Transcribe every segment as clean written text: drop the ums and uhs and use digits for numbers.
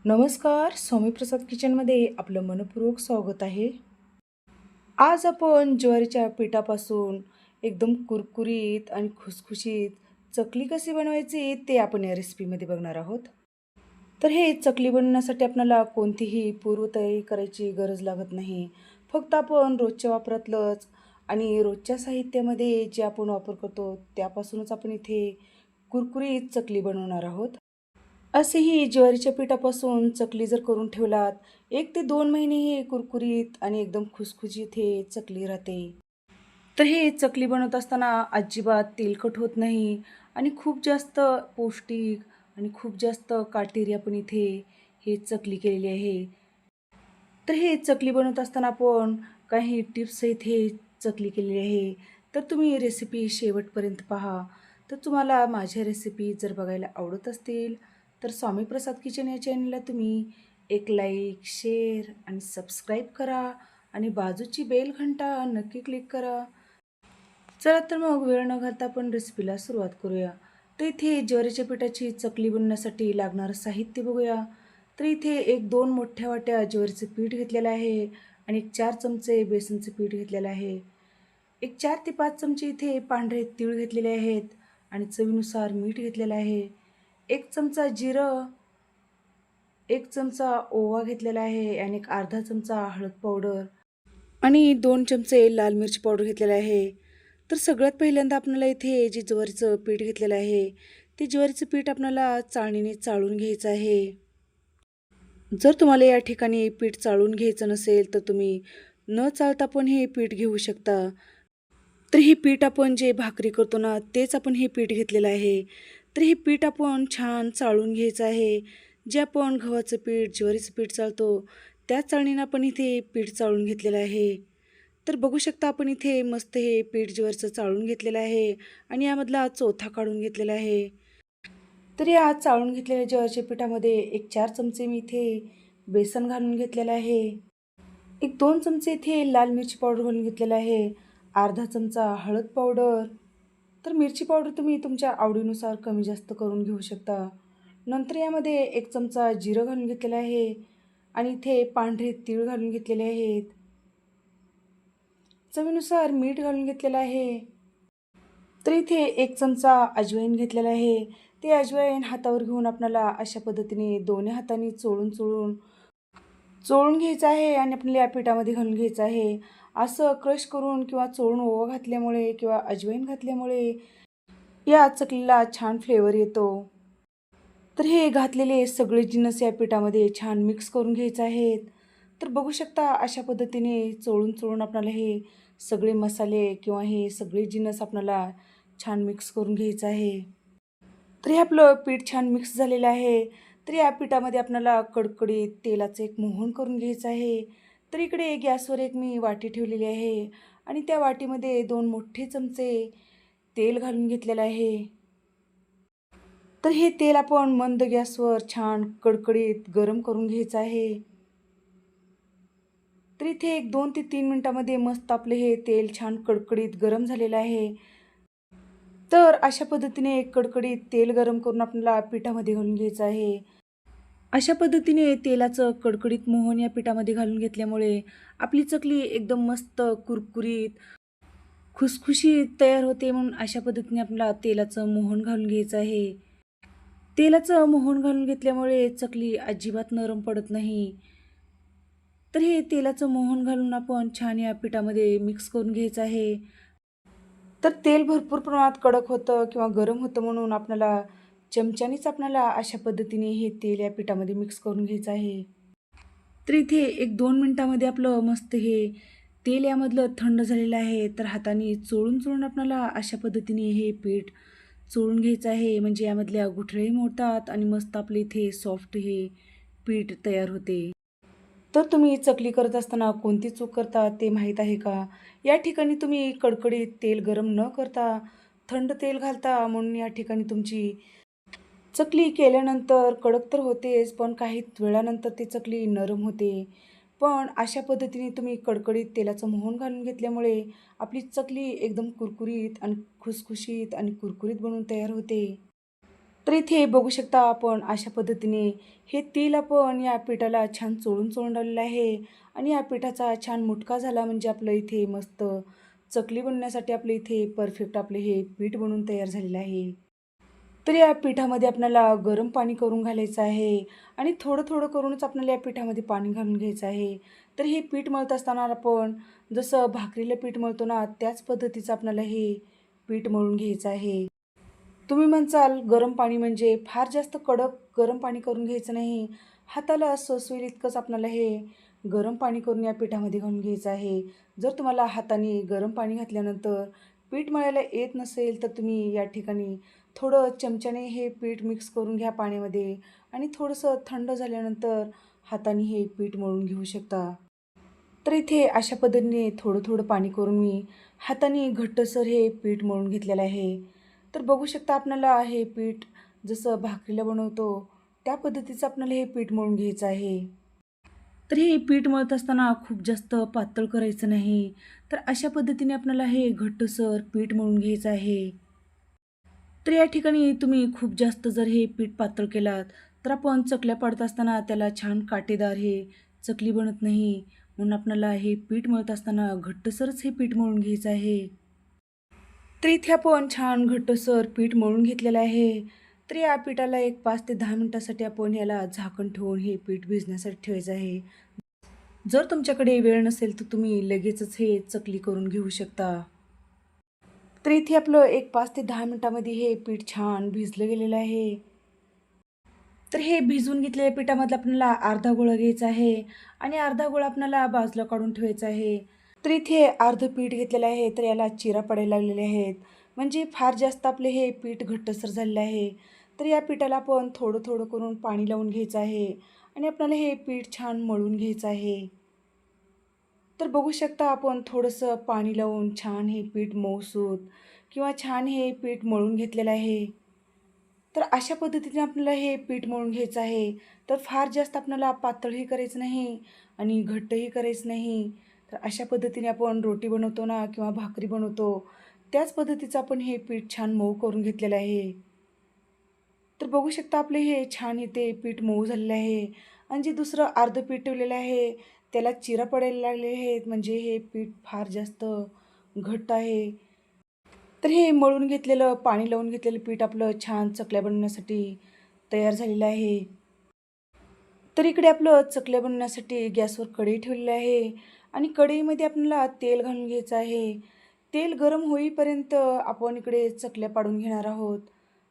नमस्कार. स्वामी प्रसाद किचनमध्ये आपलं मनपूर्वक स्वागत आहे. आज आपण ज्वारीच्या पिठापासून एकदम कुरकुरीत आणि खुसखुशीत चकली कशी बनवायची ते आपण या रेसिपीमध्ये बघणार आहोत. तर हे चकली बनवण्यासाठी आपल्याला कोणतीही पूर्वतयारी करायची गरज लागत नाही. फक्त आपण रोजच्या वापरातलंच आणि रोजच्या साहित्यामध्ये जे आपण वापर करतो त्यापासूनच आपण इथे कुरकुरीत चकली बनवणार आहोत. असेही ज्वारीच्या पिठापासून चकली जर करून ठेवलात 1 ते 2 महिने हे कुरकुरीत आणि एकदम खुसखुशीत हे चकली राहते. तर हे चकली बनवत असताना अजिबात तेलकट होत नाही आणि खूप जास्त पौष्टिक आणि खूप जास्त काटेरी आपण इथे हे चकली केलेली आहे. तर हे चकली बनवत असताना आपण काही टिप्स सहित हे चकली केलेली आहे. तर तुम्ही रेसिपी शेवटपर्यंत पहा. तर तुम्हाला माझ्या रेसिपी जर बघायला आवडत असतील तर स्वामी प्रसाद किचन या चॅनलला तुम्ही एक लाईक, शेअर आणि सबस्क्राईब करा आणि बाजूची बेल घंटा नक्की क्लिक करा. चला तर मग वेळ न घालता आपण रेसिपीला सुरुवात करूया. तर इथे ज्वारीच्या पिठाची चकली बनवण्यासाठी लागणारं साहित्य बघूया. तर इथे 1-2 मोठ्या वाट्या ज्वारीचं पीठ घेतलेलं आहे आणि 4 चमचे बेसनचं पीठ घेतलेलं आहे. 4 ते 5 चमचे इथे पांढरे तीळ घेतलेले आहेत आणि चवीनुसार मीठ घेतलेलं आहे. 1 चमचा जिरं, 1 चमचा ओवा घेतलेला आहे आणि एक अर्धा चमचा हळद पावडर आणि 2 चमचे लाल मिरची पावडर घेतलेला आहे. तर सगळ्यात पहिल्यांदा आपल्याला इथे जे ज्वारीचं पीठ घेतलेलं आहे, ते ज्वारीचं पीठ आपल्याला चाळणीने चाळून घ्यायचं आहे. जर तुम्हाला या ठिकाणी पीठ चाळून घ्यायचं नसेल, तर तुम्ही न चाळता पण हे पीठ घेऊ शकता. तर हे पीठ आपण जे भाकरी करतो ना, तेच आपण हे पीठ घेतलेलं आहे. तर हे पीठ आपण छान चाळून घ्यायचं आहे. जे आपण गव्हाचं पीठ, ज्वारीचं पीठ चाळतो, त्याच चाळणीनं आपण इथे पीठ चाळून घेतलेलं आहे. तर बघू शकता आपण इथे मस्त हे पीठ ज्वारीचं चाळून घेतलेलं आहे आणि यामधला चोथा काढून घेतलेला आहे. तर या चाळून घेतलेल्या ज्वारीच्या पिठामध्ये 4 चमचे मी इथे बेसन घालून घेतलेलं आहे. 2 चमचे इथे लाल मिरची पावडर घालून घेतलेला आहे. अर्धा चमचा हळद पावडर. तर मिरची पावडर तुम्ही तुमच्या आवडीनुसार कमी जास्त करून घेऊ शकता. नंतर यामध्ये 1 चमचा जिरं घालून घेतलेलं आहे आणि इथे पांढरे तीळ घालून घेतलेले आहेत. चवीनुसार मीठ घालून घेतलेलं आहे. तर इथे 1 चमचा अजवाईन घेतलेला आहे. ते अजवाईन हातावर घेऊन आपल्याला अशा पद्धतीने दोन्ही हातांनी चोळून चोळून चोळून घ्यायचं आहे आणि आपल्याला या पिठामध्ये घालून घ्यायचं आहे. असं क्रश करून किंवा चोळून ओवा घातल्यामुळे किंवा अजवाईन घातल्यामुळे या चकलीला छान फ्लेवर येतो. तर हे घातलेले सगळे जिन्नस या पिठामध्ये छान मिक्स करून घ्यायचे आहेत. तर बघू शकता अशा पद्धतीने चोळून चोळून आपल्याला हे सगळे मसाले किंवा हे सगळे जिन्नस आपल्याला छान मिक्स करून घ्यायचं आहे. तर हे आपलं पीठ छान मिक्स झालेलं आहे. तर या पिठामध्ये आपल्याला कडकडीत तेलाचं एक मोहन करून घ्यायचं आहे. तर इकडे गॅसवर एक मी वाटी ठेवलेली आहे आणि त्या वाटीमध्ये 2 मोठे चमचे तेल घालून घेतलेलं आहे. तर हे तेल आपण मंद गॅसवर छान कडकडीत गरम करून घ्यायचं आहे. तर इथे एक 2 ते 3 मिनिटामध्ये मस्त आपलं हे तेल छान कडकडीत गरम झालेलं आहे. तर अशा पद्धतीने कडकडीत तेल गरम करून आपल्याला पिठामध्ये घालून घ्यायचं आहे. अशा पद्धतीने तेलाचं कडकडीत मोहन या पिठामध्ये घालून घेतल्यामुळे आपली चकली एकदम मस्त कुरकुरीत, खुसखुशीत तयार होते. म्हणून अशा पद्धतीने आपल्याला तेलाचं मोहन घालून घ्यायचं आहे. तेलाचं मोहन घालून घेतल्यामुळे चकली अजिबात नरम पडत नाही. तर हे तेलाचं मोहन घालून आपण छान या पिठामध्ये मिक्स करून घ्यायचं आहे. तर तेल भरपूर प्रमाणात कडक होतं किंवा गरम होतं म्हणून आपल्याला चमच्यानीच आपल्याला अशा पद्धतीने हे तेल या पिठामध्ये मिक्स करून घ्यायचं आहे. तर इथे 1-2 मिनिटामध्ये आपलं मस्त हे तेल यामधलं थंड झालेलं आहे. तर हाताने चोळून चोळून आपल्याला अशा पद्धतीने हे पीठ चोळून घ्यायचं आहे. म्हणजे यामधल्या गुठळ्याही मोडतात आणि मस्त आपले इथे सॉफ्ट हे पीठ तयार होते. तर तुम्ही चकली करत असताना कोणती चूक करता ते माहीत आहे का? या ठिकाणी तुम्ही कडकडीत तेल गरम न करता थंड तेल घालता म्हणून या ठिकाणी तुमची चकली केल्यानंतर कडक तर होतेच, पण काही वेळानंतर ती चकली नरम होते. पण अशा पद्धतीने तुम्ही कडकडीत तेलाचं मोहन घालून घेतल्यामुळे आपली चकली एकदम कुरकुरीत आणि खुसखुशीत आणि कुरकुरीत बनून तयार होते. तर इथे बघू शकता आपण अशा पद्धतीने हे तेल आपण या पिठाला छान चोळून चोळून लावलेलं आहे आणि या पिठाचा छान मुटका झाला म्हणजे आपलं इथे मस्त चकली बनवण्यासाठी आपलं इथे परफेक्ट आपले हे पीठ बनवून तयार झालेलं आहे. तर या पिठामध्ये आपल्याला गरम पाणी करून घालायचं आहे आणि थोडं थोडं करूनच आपल्याला या पिठामध्ये पाणी घालून घ्यायचं आहे. तर हे पीठ मळत असताना आपण जसं भाकरीला पीठ मळतो ना त्याच पद्धतीचं आपल्याला हे पीठ मळून घ्यायचं आहे. तुम्ही म्हणसाल गरम पाणी म्हणजे फार जास्त कडक गरम पाणी करून घ्यायचं नाही. हाताला सोसवेल इतकंच आपल्याला हे गरम पाणी करून या पिठामध्ये घालून घ्यायचं आहे. जर तुम्हाला हाताने गरम पाणी घातल्यानंतर पीठ मळायला येत नसेल तर तुम्ही या ठिकाणी थोडं चमच्याने हे पीठ मिक्स करून घ्या पाण्यामध्ये आणि थोडंसं थंड झाल्यानंतर हाताने हे पीठ मळून घेऊ शकता. तर इथे अशा पद्धतीने थोडं थोडं पाणी करून मी हाताने घट्टसर हे पीठ मळून घेतलेलं आहे. तर बघू शकता आपल्याला हे पीठ जसं भाकरीला बनवतो त्या पद्धतीचं आपल्याला हे पीठ मळून घ्यायचं आहे. तर हे पीठ मळत असताना खूप जास्त पातळ करायचं नाही. तर अशा पद्धतीने आपल्याला हे घट्टसर पीठ मळून घ्यायचं आहे. तर या ठिकाणी तुम्ही खूप जास्त जर हे पीठ पातळ केलात, तर आपण चकल्या पाडत असताना त्याला छान काटेदार हे चकली बनत नाही. म्हणून आपल्याला हे पीठ मळत असताना घट्टसरच हे पीठ मळून घ्यायचं आहे. तर इथे आपण छान घट्टसर पीठ मळून घेतलेलं आहे. तर या पिठाला एक 5 ते 10 मिनिटासाठी आपण याला झाकण ठेवून हे पीठ भिजण्यासाठी ठेवायचं आहे. जर तुमच्याकडे वेळ नसेल, तर तुम्ही लगेचच हे चकली करून घेऊ शकता. तर इथे आपलं एक 5 ते 10 मिनिटामध्ये हे पीठ छान भिजलं गेलेलं आहे. तर हे भिजवून घेतलेल्या पिठामधला आपल्याला अर्धा गोळा घ्यायचा आहे आणि अर्धा गोळा आपल्याला बाजूला काढून ठेवायचा आहे. तर इथे अर्धं पीठ घेतलेलं आहे, तर याला चिरा पडायला लागलेले आहेत. म्हणजे फार जास्त आपले हे पीठ घट्टसर झालेलं आहे. तर या पिठाला आपण थोडं थोडं करून पाणी लावून घ्यायचं आहे आणि आपल्याला हे पीठ छान मळून घ्यायचं आहे. तर बघू शकता आपण थोडंसं पाणी लावून छान हे पीठ मऊसूत किंवा छान हे पीठ मळून घेतलेलं आहे. तर अशा पद्धतीने आपल्याला हे पीठ मळून घ्यायचं आहे. तर फार जास्त आपल्याला पातळही करायचं नाही आणि घट्टही करायचं नाही. तर अशा पद्धतीने आपण रोटी बनवतो ना किंवा भाकरी बनवतो, त्याच पद्धतीचं आपण हे पीठ छान मऊ करून घेतलेलं आहे. तर बघू शकता आपले हे छान इथे पीठ मऊ झालेलं आहे आणि जे दुसरं अर्धं पीठ ठेवलेलं आहे, त्याला चिरा पडायला लागले आहेत. म्हणजे हे पीठ फार जास्त घट्ट आहे. तर हे मळून घेतलेलं, पाणी लावून घेतलेलं पीठ आपलं छान चकल्या बनवण्यासाठी तयार झालेलं आहे. तर इकडे आपलं चकल्या बनवण्यासाठी गॅसवर कढई ठेवलेली आहे आणि कढईमध्ये आपल्याला तेल घालून घ्यायचं आहे. तेल गरम होईपर्यंत आपण इकडे चकल्या पाडून घेणार आहोत.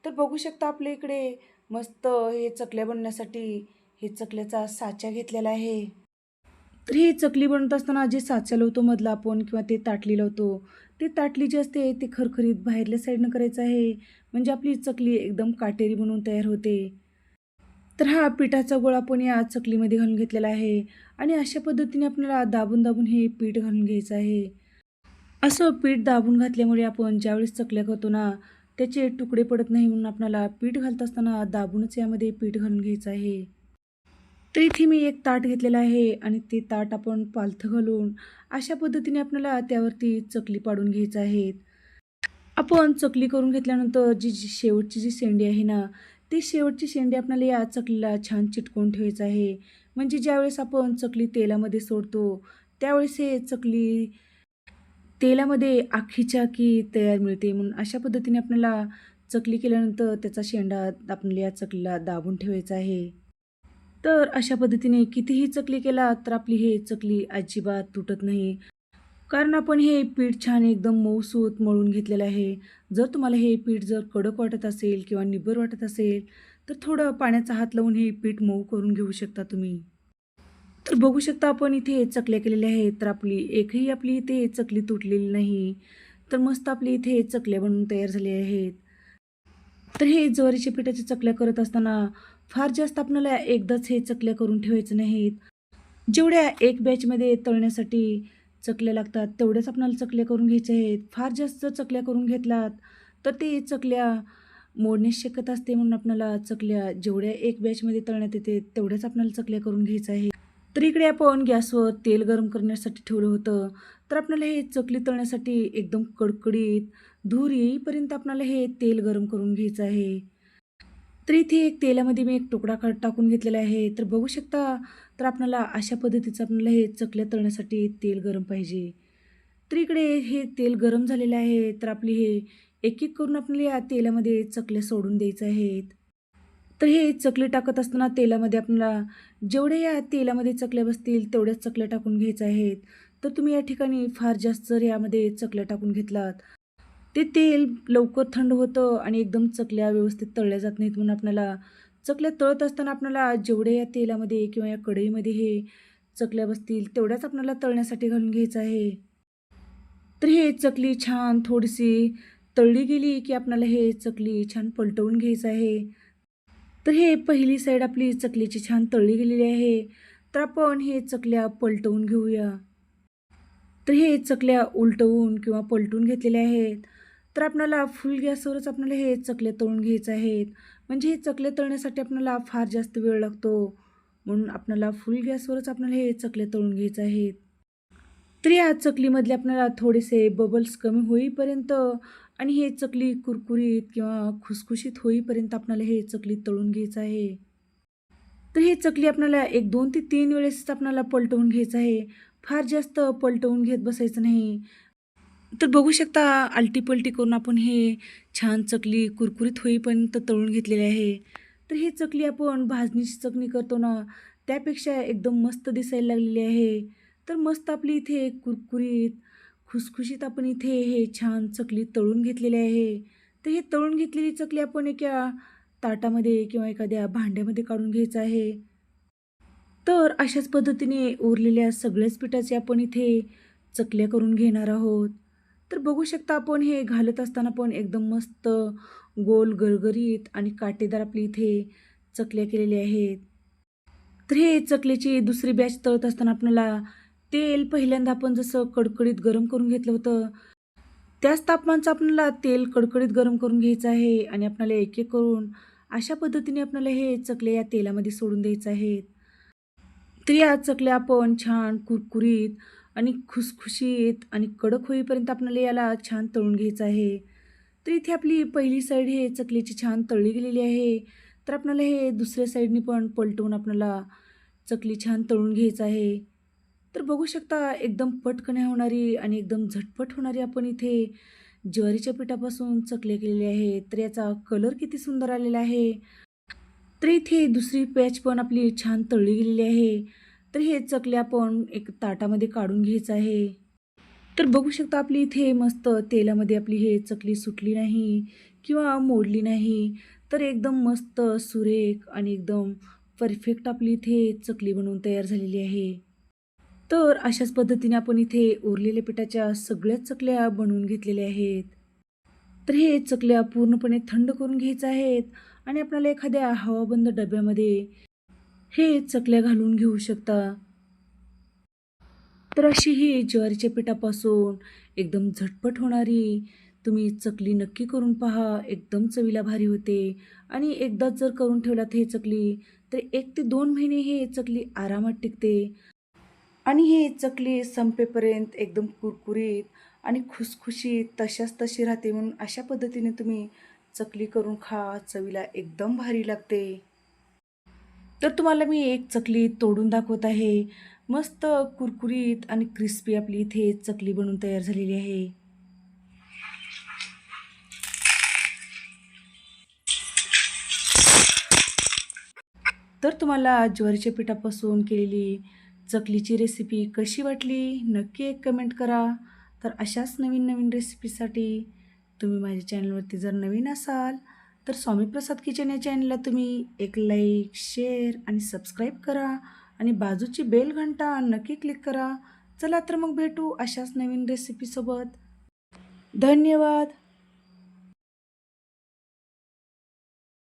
तर बघू शकता आपल्या इकडे मस्त हे चकल्या बनवण्यासाठी हे चकल्याचा साचा घेतलेला आहे. तर ही चकली बनवत असताना जे साचा लावतो मधला आपण किंवा ते ताटली लावतो, ते ताटली जी असते ती खरखरीत बाहेरल्या साईडनं करायचं आहे. म्हणजे आपली चकली एकदम काटेरी बनून तयार होते. तर हा पिठाचा गोळा आपण या चकलीमध्ये घालून घेतलेला आहे आणि अशा पद्धतीने आपल्याला दाबून-दाबून हे पीठ घालून घ्यायचं आहे. असं पीठ दाबून घातल्यामुळे आपण ज्यावेळेस चकल्या करतो ना, त्याचे तुकडे पडत नाही म्हणून आपल्याला पीठ घालत असताना दाबूनच यामध्ये पीठ घालून घ्यायचं आहे. तर इथे मी एक ताट घेतलेलं आहे आणि ते ताट आपण पालथं घालून अशा पद्धतीने आपल्याला त्यावरती चकली पाडून घ्यायचं आहे. आपण चकली करून घेतल्यानंतर जी शेवटची जी शेंडी आहे ना, ती शेवटची शेंडी आपल्याला या चकलीला छान चिटकवून ठेवायचं आहे. म्हणजे ज्यावेळेस आपण चकली तेलामध्ये सोडतो, त्यावेळेस हे चकली तेलामध्ये अख्खीच्या अख्खी तयार मिळते. म्हणून अशा पद्धतीने आपल्याला चकली केल्यानंतर त्याचा शेंडा आपल्याला या चकलीला दाबून ठेवायचा आहे. तर अशा पद्धतीने कितीही चकली केला तर आपली हे चकली अजिबात तुटत नाही. कारण आपण हे पीठ छान एकदम मऊसूत मळून घेतलेलं आहे. जर तुम्हाला हे पीठ जर कडक वाटत असेल किंवा निबर वाटत असेल, तर थोडं पाण्याचा हात लावून हे पीठ मऊ करून घेऊ शकता तुम्ही. तर बघू शकता आपण इथे चकल्या केलेल्या आहेत. तर आपली इथे चकली तुटलेली नाही. तर मस्त आपली इथे चकल्या बनवून तयार झाले आहेत. तर हे ज्वारीच्या पिठाच्या चकल्या करत असताना फार जास्त आपल्याला एकदाच हे चकल्या करून ठेवायचं नाहीत. जेवढ्या एक बॅचमध्ये तळण्यासाठी चकल्या लागतात, तेवढ्याच आपल्याला चकल्या करून घ्यायच्या आहेत. फार जास्त चकल्या करून घेतलात, तर ते चकल्या मोडण्याची शक्यता असते. म्हणून आपल्याला चकल्या जेवढ्या एक बॅचमध्ये तळण्यात येते, तेवढ्याच आपल्याला चकल्या करून घ्यायचं आहे. तर इकडे आपण गॅसवर तेल गरम करण्यासाठी ठेवलं होतं. तर आपल्याला हे चकली तळण्यासाठी एकदम कडकडीत धूर येईपर्यंत आपल्याला हे तेल गरम करून घ्यायचं आहे. तर इथे एक तेलामध्ये मी एक तुकडा टाकून घेतलेला आहे. तर बघू शकता, तर आपल्याला अशा पद्धतीचं आपल्याला हे चकल्या तळण्यासाठी तेल गरम पाहिजे. तर इकडे हे तेल गरम झालेलं आहे. तर आपली हे एक-एक करून आपल्याला या तेलामध्ये चकल्या सोडून द्यायच्या आहेत. तर हे चकली टाकत असताना तेलामध्ये आपल्याला जेवढ्या या तेलामध्ये चकल्या बसतील तेवढ्याच चकल्या टाकून घ्यायच्या आहेत. तर तुम्ही या ठिकाणी फार जास्त जर यामध्ये चकल्या टाकून घेतलात, ते तेल लवकर थंड होतं आणि एकदम चकल्या व्यवस्थित तळल्या जात नाहीत. म्हणून आपल्याला चकल्या तळत असताना आपल्याला जेवढे या तेलामध्ये किंवा या कढईमध्ये हे चकल्या बसतील तेवढ्याच आपल्याला तळण्यासाठी घालून घ्यायचं आहे. तर हे चकली छान थोडीशी तळली गेली, की आपल्याला हे चकली छान पलटवून घ्यायचं आहे. तर हे पहिली साईड आपली चकलीची छान तळली गेलेली आहे. तर आपण हे चकल्या पलटवून घेऊया. तर हे चकल्या उलटवून किंवा पलटून घेतलेल्या आहेत. तर आपल्याला फुल गॅसवरच आपल्याला हे चकल्या तळून घ्यायचे आहेत. म्हणजे हे चकल्या तळण्यासाठी आपल्याला फार जास्त वेळ लागतो. म्हणून आपल्याला फुल गॅसवरच आपल्याला हे चकल्या तळून घ्यायचे आहेत. तर या चकलीमधले आपल्याला थोडेसे बबल्स कमी होईपर्यंत आणि हे चकली कुरकुरीत किंवा खुसखुशीत होईपर्यंत आपल्याला हे चकली तळून घ्यायचं आहे. तर ही चकली आपल्याला एक 2 ते 3 वेळेसच आपल्याला पलटवून घ्यायचं आहे. फार जास्त पलटवून घेत बसायचं नाही. तर बघू शकता आलटी-पलटी करून आपण हे छान चकली कुरकुरीत होईपर्यंत तळून घेतलेली आहे. तर ही चकली आपण भाजणीची चटणी करतो ना, त्यापेक्षा एकदम मस्त दिसायला लागलेली आहे. तर मस्त आपली इथे कुरकुरीत, खुसखुशीत आपण इथे हे छान चकली तळून घेतलेली आहे. तर ही तळून घेतलेली चकली आपण एका ताटामध्ये किंवा एखाद्या भांड्यामध्ये काढून घ्यायचं आहे. तर अशाच पद्धतीने उरलेल्या सगळ्याच पिठाचे आपण इथे चकल्या करून घेणार आहोत. तर बघू शकता आपण हे घालत असताना पण एकदम मस्त गोल गरगरीत आणि काटेदार आपली इथे चकल्या केलेल्या आहेत. तर हे चकलीची दुसरी बॅच तळत असताना आपल्याला तेल पहिल्यांदा आपण जसं कडकडीत गरम करून घेतलं होतं, त्याच तापमानाचं आपल्याला तेल कडकडीत गरम करून घ्यायचं आहे आणि आपल्याला एक-एक करून अशा पद्धतीने आपल्याला हे चकल्या या तेलामध्ये सोडून द्यायचं आहेत. तर या चकल्या आपण छान कुरकुरीत आणि खुसखुशीत आणि कडक होईपर्यंत आपल्याला याला छान तळून घ्यायचं आहे. तर इथे आपली पहिली साईड हे चकलीची छान तळली गेलेली आहे. तर आपल्याला हे दुसऱ्या साईडनी पण पलटवून आपल्याला चकली छान तळून घ्यायचं आहे. तर बघू शकता एकदम पटकन होणारी आणि एकदम झटपट होणारी आपण इथे ज्वारीच्या पिठापासून चकल्या केलेल्या आहेत. तर याचा कलर किती सुंदर आलेला आहे. तर इथे दुसरी बॅच पण आपली छान तळली गेलेली आहे. तर हे चकल्या आपण एक ताटामध्ये काढून घ्यायचं आहे. तर बघू शकता आपली इथे मस्त तेलामध्ये आपली हे चकली सुटली नाही किंवा मोडली नाही. तर एकदम मस्त सुरेख आणि एकदम परफेक्ट आपली इथे चकली बनवून तयार झालेली आहे. तर अशाच पद्धतीने आपण इथे उरलेल्या पिठाच्या सगळ्याच चकल्या बनवून घेतलेल्या आहेत. तर हे चकल्या पूर्णपणे थंड करून घ्यायच्या आहेत आणि आपल्याला एखाद्या हवाबंद डब्यामध्ये हे चकल्या घालून घेऊ शकता. तर अशी ही ज्वारीच्या पिठापासून एकदम झटपट होणारी तुम्ही चकली नक्की करून पहा. एकदम चवीला भारी होते आणि एकदाच जर करून ठेवलात हे चकली, तर 1 ते 2 महिने हे चकली आरामात टिकते आणि हे चकली संपेपर्यंत एकदम कुरकुरीत आणि खुसखुशीत तशाच तशी राहते. म्हणून अशा पद्धतीने तुम्ही चकली करून खा. चवीला एकदम भारी लागते. तर तुम्हाला मी एक चकली तोडून दाखवत आहे. मस्त कुरकुरीत आणि क्रिस्पी आपली इथे चकली बनून तयार झालेली आहे. तर तुम्हाला ज्वारीच्या पिठापासून केलेली चकलीची रेसिपी कशी वाटली? नक्की एक कमेंट करा. तर अशाच नवीन-नवीन रेसिपीसाठी तुम्ही माझ्या चॅनलवरती जर नवीन असाल, तर स्वामी प्रसाद किचन या चॅनलला तुम्ही एक लाईक, शेअर आणि सबस्क्राईब करा आणि बाजूची बेल घंटा नक्की क्लिक करा. चला तर मग भेटू अशाच नवीन रेसिपीसोबत. धन्यवाद.